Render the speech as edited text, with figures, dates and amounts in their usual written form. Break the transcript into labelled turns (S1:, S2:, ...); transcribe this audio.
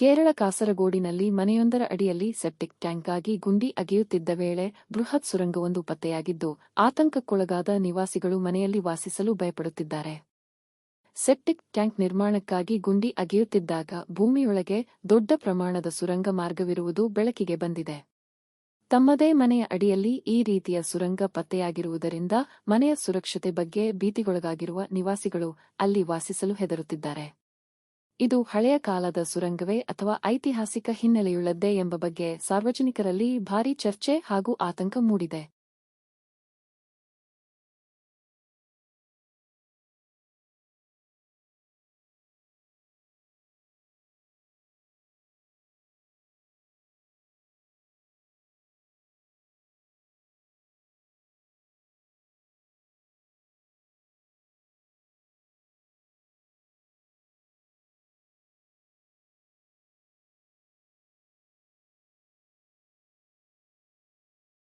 S1: ಕೇರಳ ಕಾಸರಗೋಡಿನಲ್ಲಿ ಮನೆಯೊಂದರ ಅಡಿಯಲ್ಲಿ ಸೆಪ್ಟಿಕ್ ಟ್ಯಾಂಕ್ಗಾಗಿ ಗುಂಡಿ ಅಗೆಯುತ್ತಿದ್ದ ವೇಳೆ ಬೃಹತ್ ಸುರಂಗವೊಂದು ಪತ್ತೆಯಾಗಿದ್ದು, ಆತಂಕಕ್ಕೊಳಗಾದ ನಿವಾಸಿಗಳು ಮನೆಯಲ್ಲಿ ವಾಸಿಸಲು ಭಯಪಡುತ್ತಿದ್ದಾರೆ. ಸೆಪ್ಟಿಕ್ ಟ್ಯಾಂಕ್ ನಿರ್ಮಾಣಕ್ಕಾಗಿ ಗುಂಡಿ ಅಗೆಯುತ್ತಿದ್ದಾಗ ಭೂಮಿಯೊಳಗೆ ದೊಡ್ಡ ಪ್ರಮಾಣದ ಸುರಂಗ ಮಾರ್ಗವಿರುವುದು ಬೆಳಕಿಗೆ ಬಂದಿದೆ. ತಮ್ಮದೇ ಮನೆಯ ಅಡಿಯಲ್ಲಿ ಈ ರೀತಿಯ ಸುರಂಗ ಪತ್ತೆಯಾಗಿರುವುದರಿಂದ ಮನೆಯ ಸುರಕ್ಷತೆ ಬಗ್ಗೆ ಭೀತಿಗೊಳಗಾಗಿರುವ ನಿವಾಸಿಗಳು ಅಲ್ಲಿ ವಾಸಿಸಲು ಹೆದರುತ್ತಿದ್ದಾರೆ. ಇದು ಹಳೆಯ ಕಾಲದ ಸುರಂಗವೇ ಅಥವಾ ಐತಿಹಾಸಿಕ ಹಿನ್ನೆಲೆಯುಳ್ಳದ್ದೇ ಎಂಬ ಬಗ್ಗೆ ಸಾರ್ವಜನಿಕರಲ್ಲಿ ಭಾರೀ ಚರ್ಚೆ ಹಾಗೂ ಆತಂಕ ಮೂಡಿದೆ.